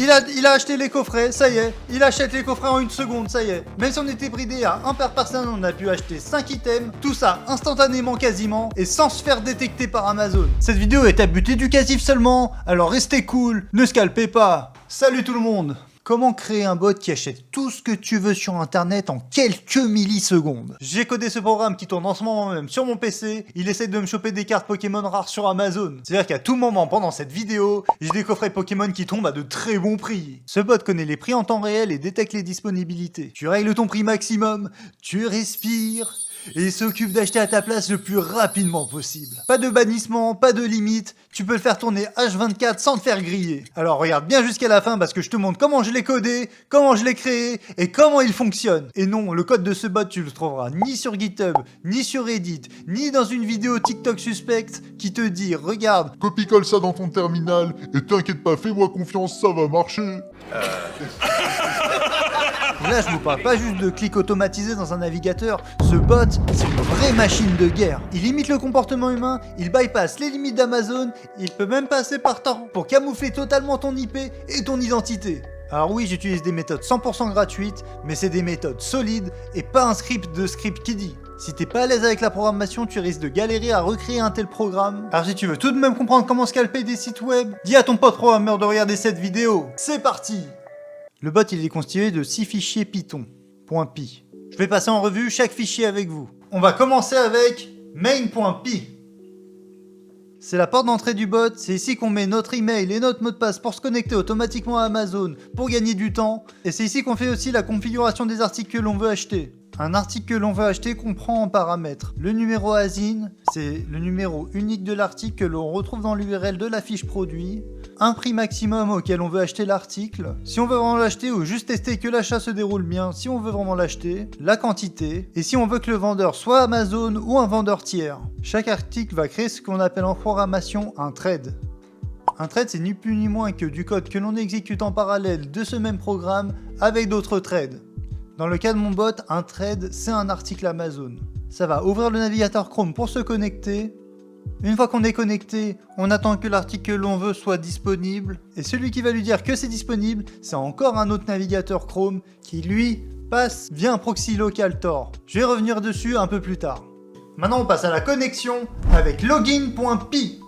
Il a acheté les coffrets, ça y est. Il achète les coffrets en 1 seconde, ça y est. Même si on était bridé à 1 par personne, on a pu acheter 5 items. Tout ça instantanément quasiment et sans se faire détecter par Amazon. Cette vidéo est à but éducatif seulement, alors restez cool, ne scalpez pas. Salut tout le monde. Comment créer un bot qui achète tout ce que tu veux sur internet en quelques millisecondes? J'ai codé ce programme qui tourne en ce moment même sur mon PC. Il essaie de me choper des cartes Pokémon rares sur Amazon. C'est-à-dire qu'à tout moment pendant cette vidéo, j'ai des coffrets Pokémon qui tombent à de très bons prix. Ce bot connaît les prix en temps réel et détecte les disponibilités. Tu règles ton prix maximum, tu respires et il s'occupe d'acheter à ta place le plus rapidement possible. Pas de bannissement, pas de limite, tu peux le faire tourner H24 sans te faire griller. Alors regarde bien jusqu'à la fin parce que je te montre comment je l'ai codé, comment je l'ai créé et comment il fonctionne. Et non, le code de ce bot tu le trouveras ni sur GitHub, ni sur Reddit, ni dans une vidéo TikTok suspecte qui te dit regarde, Copie-colle ça dans ton terminal et t'inquiète pas, fais-moi confiance, ça va marcher. Là, je vous parle pas juste de clics automatisés dans un navigateur. Ce bot, c'est une vraie machine de guerre. Il imite le comportement humain, il bypass les limites d'Amazon, il peut même passer par torrent pour camoufler totalement ton IP et ton identité. Alors oui, j'utilise des méthodes 100% gratuites, mais c'est des méthodes solides et pas un script de script qui dit. Si t'es pas à l'aise avec la programmation, tu risques de galérer à recréer un tel programme. Alors si tu veux tout de même comprendre comment scalper des sites web, dis à ton pote programmeur de regarder cette vidéo. C'est parti! Le bot il est constitué de 6 fichiers Python, .py. Je vais passer en revue chaque fichier avec vous. On va commencer avec main.py. C'est la porte d'entrée du bot, c'est ici qu'on met notre email et notre mot de passe pour se connecter automatiquement à Amazon pour gagner du temps. Et c'est ici qu'on fait aussi la configuration des articles que l'on veut acheter. Un article que l'on veut acheter comprend en paramètres le numéro ASIN, c'est le numéro unique de l'article que l'on retrouve dans l'URL de la fiche produit, un prix maximum auquel on veut acheter l'article, si on veut vraiment l'acheter ou juste tester que l'achat se déroule bien, si on veut vraiment l'acheter, la quantité, et si on veut que le vendeur soit Amazon ou un vendeur tiers. Chaque article va créer ce qu'on appelle en programmation un thread. Un thread, c'est ni plus ni moins que du code que l'on exécute en parallèle de ce même programme avec d'autres threads. Dans le cas de mon bot, un thread, c'est un article Amazon. Ça va ouvrir le navigateur Chrome pour se connecter. Une fois qu'on est connecté, on attend que l'article que l'on veut soit disponible. Et celui qui va lui dire que c'est disponible, c'est encore un autre navigateur Chrome qui, lui, passe via un proxy local Tor. Je vais revenir dessus un peu plus tard. Maintenant, on passe à la connexion avec login.py.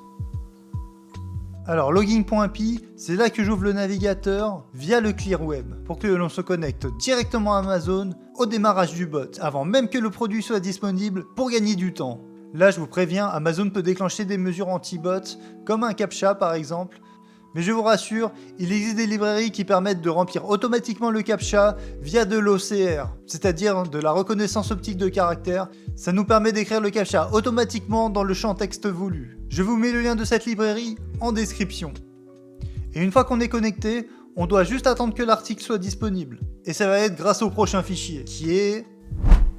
Alors login.py, c'est là que j'ouvre le navigateur via le clear web pour que l'on se connecte directement à Amazon au démarrage du bot, avant même que le produit soit disponible pour gagner du temps. Là je vous préviens, Amazon peut déclencher des mesures anti-bot, comme un CAPTCHA par exemple, mais je vous rassure, il existe des librairies qui permettent de remplir automatiquement le CAPTCHA via de l'OCR, c'est-à-dire de la reconnaissance optique de caractères. Ça nous permet d'écrire le CAPTCHA automatiquement dans le champ texte voulu. Je vous mets le lien de cette librairie en description. Et une fois qu'on est connecté, on doit juste attendre que l'article soit disponible. Et ça va être grâce au prochain fichier, qui est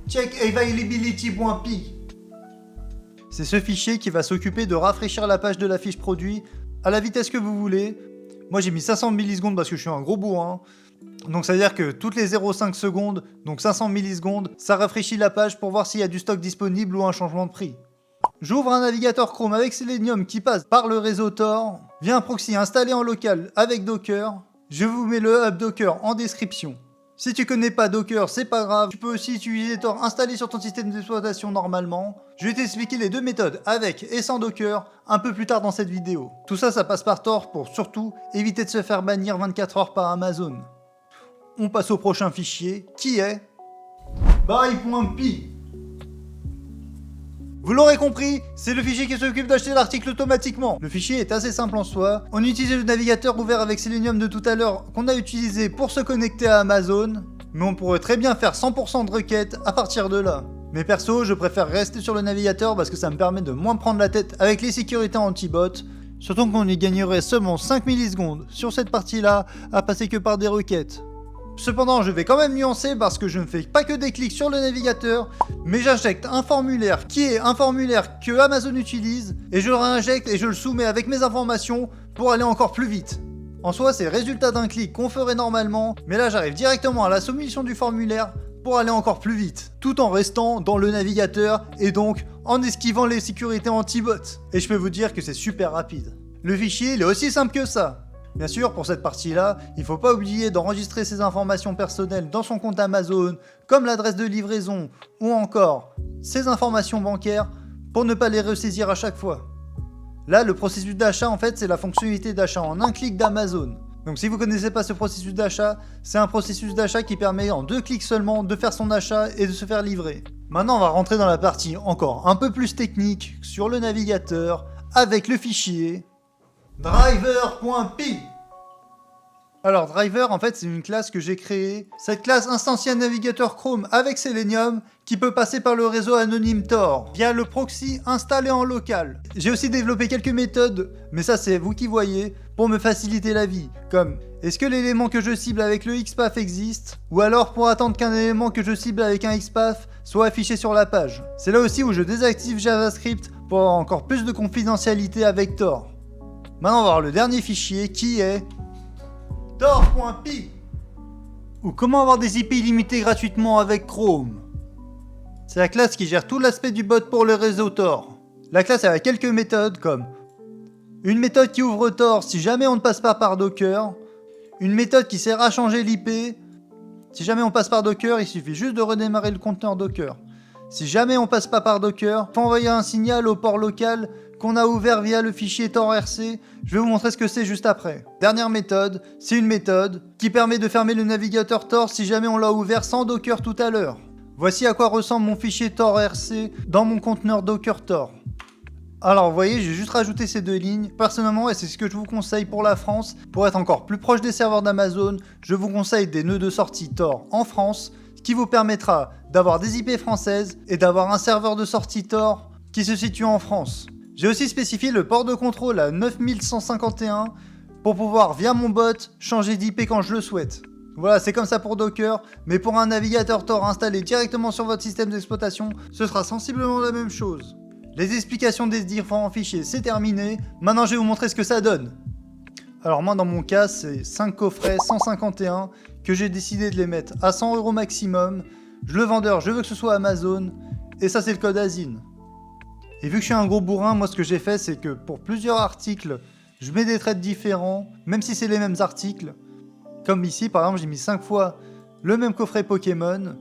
checkavailability.py. C'est ce fichier qui va s'occuper de rafraîchir la page de la fiche produit à la vitesse que vous voulez. Moi j'ai mis 500 millisecondes parce que je suis un gros bourrin. Donc ça veut dire que toutes les 0,5 secondes, donc 500 millisecondes, ça rafraîchit la page pour voir s'il y a du stock disponible ou un changement de prix. J'ouvre un navigateur Chrome avec Selenium qui passe par le réseau Tor, via un proxy installé en local avec Docker. Je vous mets le hub Docker en description. Si tu connais pas Docker, c'est pas grave, tu peux aussi utiliser Tor installé sur ton système d'exploitation normalement. Je vais t'expliquer les deux méthodes, avec et sans Docker, un peu plus tard dans cette vidéo. Tout ça, ça passe par Tor pour surtout éviter de se faire bannir 24 heures par Amazon. On passe au prochain fichier, qui est buy.py. Vous l'aurez compris, c'est le fichier qui s'occupe d'acheter l'article automatiquement. Le fichier est assez simple en soi. On utilise le navigateur ouvert avec Selenium de tout à l'heure qu'on a utilisé pour se connecter à Amazon, mais on pourrait très bien faire 100% de requêtes à partir de là. Mais perso, je préfère rester sur le navigateur parce que ça me permet de moins prendre la tête avec les sécurités anti-bot, surtout qu'on y gagnerait seulement 5 millisecondes sur cette partie-là à passer que par des requêtes. Cependant, je vais quand même nuancer parce que je ne fais pas que des clics sur le navigateur, mais j'injecte un formulaire qui est un formulaire que Amazon utilise, et je le réinjecte et je le soumets avec mes informations pour aller encore plus vite. En soi, c'est le résultat d'un clic qu'on ferait normalement, mais là j'arrive directement à la soumission du formulaire pour aller encore plus vite, tout en restant dans le navigateur et donc en esquivant les sécurités anti-bot. Et je peux vous dire que c'est super rapide. Le fichier, il est aussi simple que ça. Bien sûr, pour cette partie-là, il faut pas oublier d'enregistrer ses informations personnelles dans son compte Amazon, comme l'adresse de livraison ou encore ses informations bancaires pour ne pas les ressaisir à chaque fois. Là, le processus d'achat, en fait, c'est la fonctionnalité d'achat en un clic d'Amazon. Donc si vous connaissez pas ce processus d'achat, c'est un processus d'achat qui permet en 2 clics seulement de faire son achat et de se faire livrer. Maintenant, on va rentrer dans la partie encore un peu plus technique sur le navigateur avec le fichier driver.py. Alors driver, en fait, c'est une classe que j'ai créée. Cette classe instancie un navigateur Chrome avec Selenium qui peut passer par le réseau anonyme Tor via le proxy installé en local. J'ai aussi développé quelques méthodes, mais ça c'est vous qui voyez, pour me faciliter la vie, comme est-ce que l'élément que je cible avec le XPath existe, ou alors pour attendre qu'un élément que je cible avec un XPath soit affiché sur la page. C'est là aussi où je désactive JavaScript pour avoir encore plus de confidentialité avec Tor. Maintenant on va voir le dernier fichier qui est Tor.py, ou comment avoir des IP illimités gratuitement avec Chrome. C'est la classe qui gère tout l'aspect du bot pour le réseau Tor. La classe a quelques méthodes comme une méthode qui ouvre Tor si jamais on ne passe pas par Docker, une méthode qui sert à changer l'IP. Si jamais on passe par Docker, il suffit juste de redémarrer le conteneur Docker. Si jamais on passe pas par Docker, il faut envoyer un signal au port local qu'on a ouvert via le fichier torrc. Je vais vous montrer ce que c'est juste après. Dernière méthode, c'est une méthode qui permet de fermer le navigateur Tor si jamais on l'a ouvert sans Docker tout à l'heure. Voici à quoi ressemble mon fichier torrc dans mon conteneur Docker Tor. Alors vous voyez, j'ai juste rajouté ces 2 lignes. Personnellement, et c'est ce que je vous conseille pour la France, pour être encore plus proche des serveurs d'Amazon, je vous conseille des nœuds de sortie Tor en France, ce qui vous permettra d'avoir des IP françaises et d'avoir un serveur de sortie Tor qui se situe en France. J'ai aussi spécifié le port de contrôle à 9151 pour pouvoir, via mon bot, changer d'IP quand je le souhaite. Voilà, c'est comme ça pour Docker, mais pour un navigateur Tor installé directement sur votre système d'exploitation, ce sera sensiblement la même chose. Les explications des différents fichiers, c'est terminé. Maintenant, je vais vous montrer ce que ça donne. Alors moi, dans mon cas, c'est 5 coffrets 151 que j'ai décidé de les mettre à 100 € maximum. Le vendeur, je veux que ce soit Amazon, et ça, c'est le code ASIN. Et vu que je suis un gros bourrin, moi ce que j'ai fait c'est que pour plusieurs articles, je mets des traites différents, même si c'est les mêmes articles. Comme ici par exemple, j'ai mis 5 fois le même coffret Pokémon.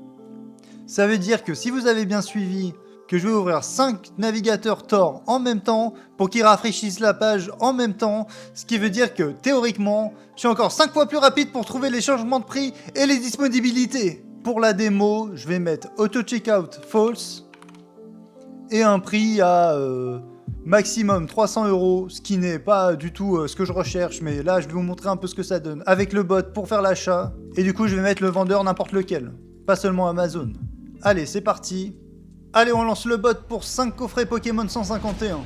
Ça veut dire que si vous avez bien suivi, que je vais ouvrir 5 navigateurs Tor en même temps pour qu'ils rafraîchissent la page en même temps, ce qui veut dire que théoriquement, je suis encore 5 fois plus rapide pour trouver les changements de prix et les disponibilités. Pour la démo, je vais mettre Auto Checkout False et un prix à maximum 300 €, ce qui n'est pas du tout ce que je recherche, mais là je vais vous montrer un peu ce que ça donne avec le bot pour faire l'achat, et du coup je vais mettre le vendeur n'importe lequel, pas seulement Amazon. Allez, c'est parti. Allez, on lance le bot pour 5 coffrets Pokémon 151.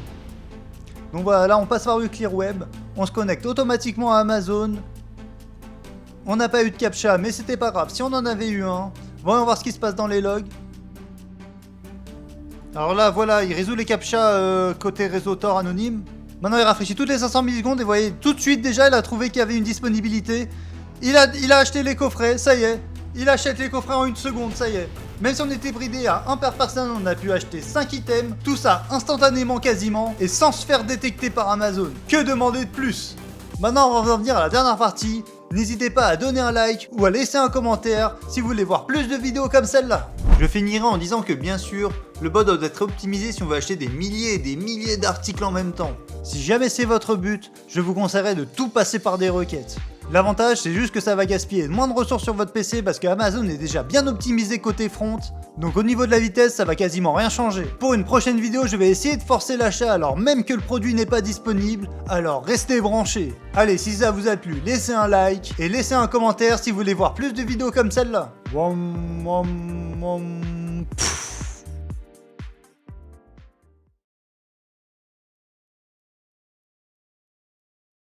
Donc voilà, là on passe par le Clear Web, on se connecte automatiquement à Amazon. On n'a pas eu de captcha, mais c'était pas grave, si on en avait eu un. Voyons voir ce qui se passe dans les logs. Alors là, voilà, il résout les captcha côté réseau Tor anonyme. Maintenant, il rafraîchit toutes les 500 millisecondes et vous voyez, tout de suite déjà, il a trouvé qu'il y avait une disponibilité. Il a acheté les coffrets, ça y est. Il achète les coffrets en 1 seconde, ça y est. Même si on était bridé à 1 par personne, on a pu acheter 5 items. Tout ça instantanément quasiment et sans se faire détecter par Amazon. Que demander de plus? Maintenant, on va en venir à la dernière partie. N'hésitez pas à donner un like ou à laisser un commentaire si vous voulez voir plus de vidéos comme celle-là. Je finirai en disant que bien sûr, le bot doit être optimisé si on veut acheter des milliers et des milliers d'articles en même temps. Si jamais c'est votre but, je vous conseillerais de tout passer par des requêtes. L'avantage, c'est juste que ça va gaspiller moins de ressources sur votre PC parce que Amazon est déjà bien optimisé côté front. Donc au niveau de la vitesse, ça va quasiment rien changer. Pour une prochaine vidéo, je vais essayer de forcer l'achat alors même que le produit n'est pas disponible. Alors restez branchés. Allez, si ça vous a plu, laissez un like et laissez un commentaire si vous voulez voir plus de vidéos comme celle-là.